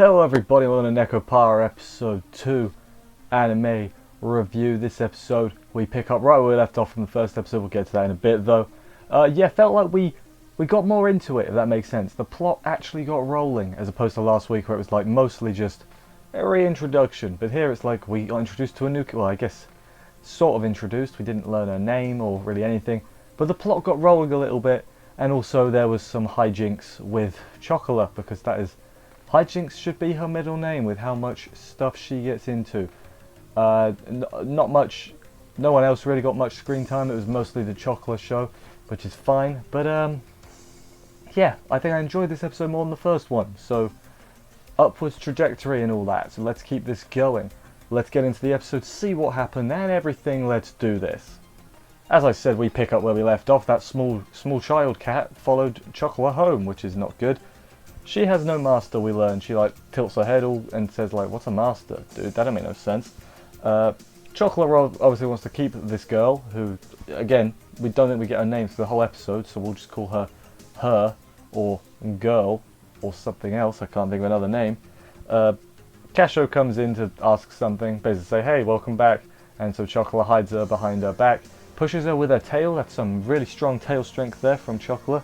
Hello everybody, we're on a Nekopara episode 2 anime review. This episode we pick up right where we left off from the first episode. We'll get to that in a bit though. Yeah, felt like we got more into it, if that makes sense. The plot actually got rolling as opposed to last week where it was like mostly just a reintroduction. But here it's like we got introduced to a new, well I guess sort of introduced. We didn't learn her name or really anything. But the plot got rolling a little bit, and also there was some hijinks with Chocola, because that is... hijinks should be her middle name with how much stuff she gets into. Not much, no one else really got much screen time. It was mostly the Chocola show, which is fine. But yeah, I think I enjoyed this episode more than the first one. So upwards trajectory and all that. So let's keep this going. Let's get into the episode, see what happened and everything. Let's do this. As I said, we pick up where we left off. That small child cat followed Chocola home, which is not good. She has no master, we learn. She like tilts her head all and says like, what's a master? Dude, that don't make no sense. Chocola obviously wants to keep this girl, who, again, we don't think we get her name for the whole episode, so we'll just call her, or girl, or something else. I can't think of another name. Casho comes in to ask something, basically say, hey, welcome back. And so Chocola hides her behind her back, pushes her with her tail. That's some really strong tail strength there from Chocola.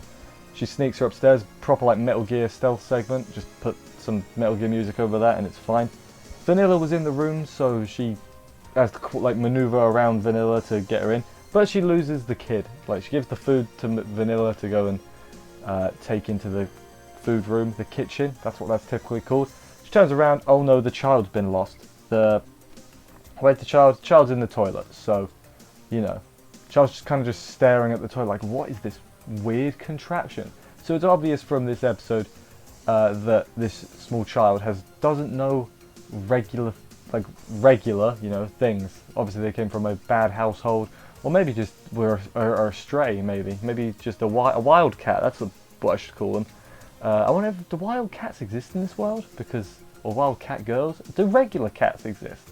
She sneaks her upstairs, proper like Metal Gear stealth segment, just put some Metal Gear music over that and it's fine. Vanilla was in the room, so she has to like maneuver around Vanilla to get her in, but she loses the kid. Like she gives the food to Vanilla to go and take into the food room, the kitchen, that's what that's typically called. She turns around, oh no, the child's been lost. Where's the child? The child's in the toilet, so, you know, child's just kind of just staring at the toilet like, what is this weird contraption? So it's obvious from this episode that this small child doesn't know regular, you know, things. Obviously they came from a bad household, or maybe just were astray. Maybe just a wild cat. That's what I should call them. I wonder if the wild cats exist in this world, or wild cat girls. Do regular cats exist?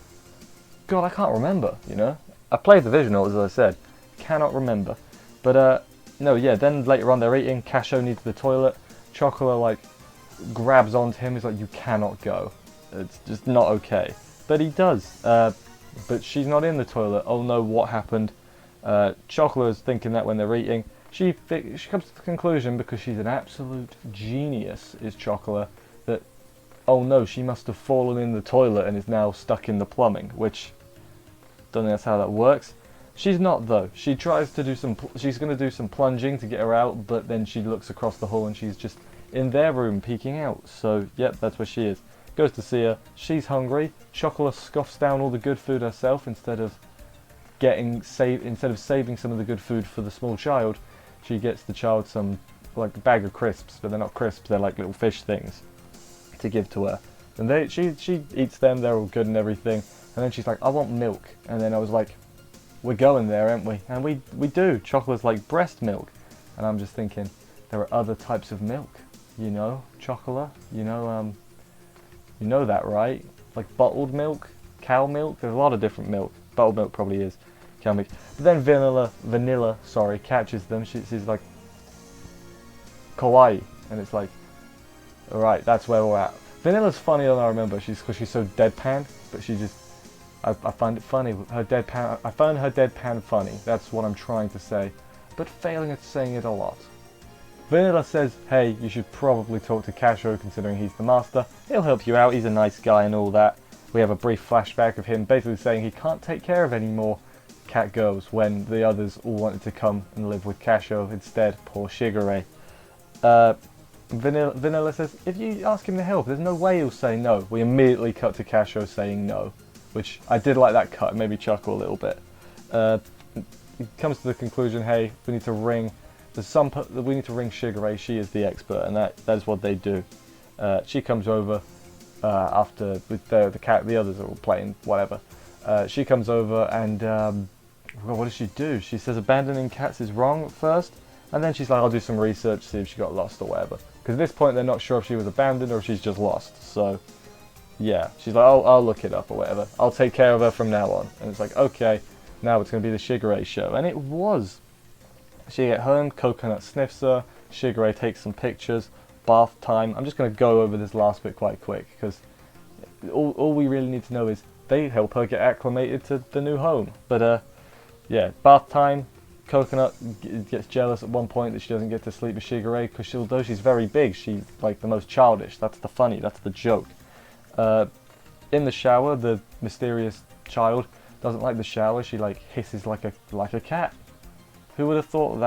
God, I can't remember. You know, I played the visual as I said, cannot remember. But no, yeah, then later on they're eating, Casho needs the toilet, Chocola like grabs onto him, he's like, you cannot go, it's just not okay. But he does, but she's not in the toilet. Oh no, what happened? Chocola is thinking that when they're eating, she comes to the conclusion, because she's an absolute genius, is Chocola, that, oh no, she must have fallen in the toilet and is now stuck in the plumbing, which, don't think that's how that works. She's not though. She tries to do she's going to do some plunging to get her out, but then she looks across the hall and she's just in their room peeking out. So, yep, that's where she is. Goes to see her. She's hungry. Chocola scoffs down all the good food herself instead of saving some of the good food for the small child. She gets the child some like a bag of crisps, but they're not crisps, they're like little fish things to give to her. And she eats them, they're all good and everything. And then she's like, I want milk. And then I was like, we're going there, aren't we? And we do. Chocola's like breast milk. And I'm just thinking, there are other types of milk, you know, Chocola, you know that, right? Like bottled milk, cow milk, there's a lot of different milk. Bottled milk probably is cow milk. But then Vanilla, catches them. She's like, kawaii. And it's like, alright, that's where we're at. Vanilla's funnier than I remember, because she's so deadpan, but she just, I find it funny. I find her deadpan funny. That's what I'm trying to say, but failing at saying it a lot. Vanilla says, hey, you should probably talk to Casho, considering he's the master. He'll help you out, he's a nice guy and all that. We have a brief flashback of him basically saying he can't take care of any more cat girls when the others all wanted to come and live with Casho instead. Poor Shigure. Vanilla says, if you ask him to help, there's no way he'll say no. We immediately cut to Casho saying no, which I did like that cut, it made me chuckle a little bit. He comes to the conclusion, hey, we need to ring Shigure, she is the expert, and that is what they do. She comes over after with the others are all playing, whatever. She comes over and, well, what does she do? She says abandoning cats is wrong at first, and then she's like, I'll do some research, see if she got lost or whatever. Because at this point they're not sure if she was abandoned or if she's just lost, so... yeah, she's like, I'll look it up or whatever. I'll take care of her from now on. And it's like, okay, now it's going to be the Shigure show. And it was. She get home, Coconut sniffs her, Shigure takes some pictures. bath time. I'm just going to go over this last bit quite quick, because all we really need to know is they help her get acclimated to the new home. But yeah, bath time. Coconut gets jealous at one point that she doesn't get to sleep with Shigure, because although she's very big, she's like the most childish. That's the joke. In the shower, the mysterious child doesn't like the shower. She like hisses like a cat. Who would have thought of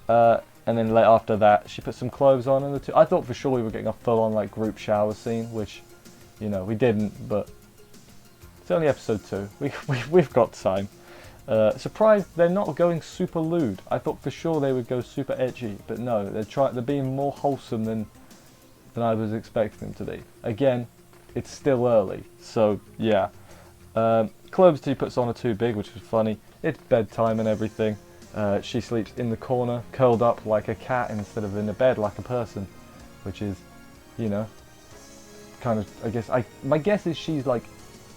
that? And then after that, she put some clothes on, and I thought for sure we were getting a full-on like group shower scene, which, you know, we didn't. But it's only episode 2. We've got time. Surprised they're not going super lewd. I thought for sure they would go super edgy, but no, they're being more wholesome than I was expecting them to be. Again, it's still early, so yeah. Clothes she puts on are too big, which was funny. It's bedtime and everything. She sleeps in the corner, curled up like a cat instead of in a bed like a person, which is, you know, kind of, I guess, my guess is she's like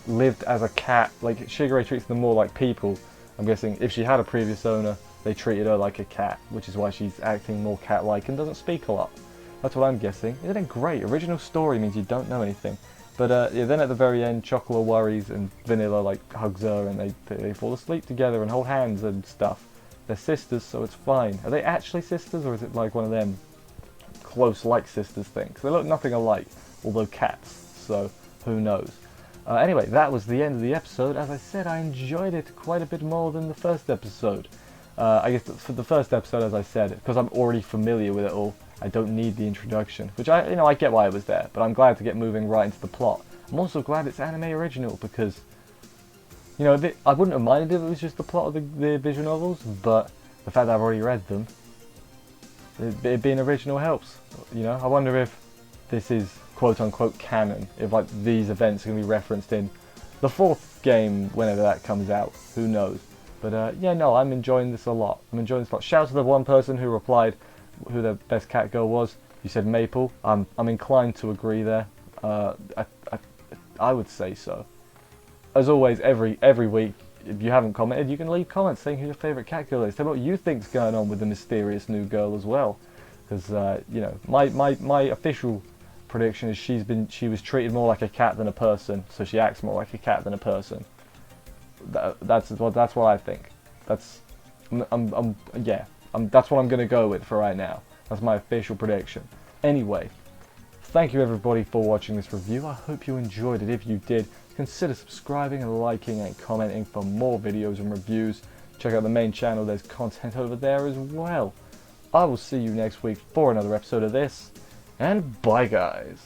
lived as a cat. Like Shigure treats them more like people. I'm guessing if she had a previous owner, they treated her like a cat, which is why she's acting more cat-like and doesn't speak a lot. That's what I'm guessing. Isn't it great? Original story means you don't know anything. But yeah, then at the very end, Chocola worries and Vanilla like hugs her, and they fall asleep together and hold hands and stuff. They're sisters, so it's fine. Are they actually sisters, or is it like one of them close like sisters things? They look nothing alike, although cats, so who knows. Anyway, that was the end of the episode. As I said, I enjoyed it quite a bit more than the first episode. I guess for the first episode, as I said, because I'm already familiar with it all, I don't need the introduction, which I get why it was there, but I'm glad to get moving right into the plot. I'm also glad it's anime original, because, you know, I wouldn't have minded if it was just the plot of the visual novels, but the fact that I've already read them, it being original helps. You know, I wonder if this is quote-unquote canon, if like these events are going to be referenced in the 4th game whenever that comes out. Who knows? But yeah, no, I'm enjoying this a lot. I'm enjoying this a lot. Shout out to the one person who replied who their best cat girl was. You said Maple. I'm inclined to agree there. I would say so. As always, every week, if you haven't commented, you can leave comments saying who your favourite cat girl is. Tell me what you think's going on with the mysterious new girl as well. Because you know, my official prediction is she was treated more like a cat than a person, so she acts more like a cat than a person. That's what I think. That's that's what I'm gonna go with for right now. That's my official prediction. Anyway, thank you everybody for watching this review. I hope you enjoyed it. If you did, consider subscribing and liking and commenting for more videos and reviews. Check out the main channel, there's content over there as well. I will see you next week for another episode of this, and bye guys.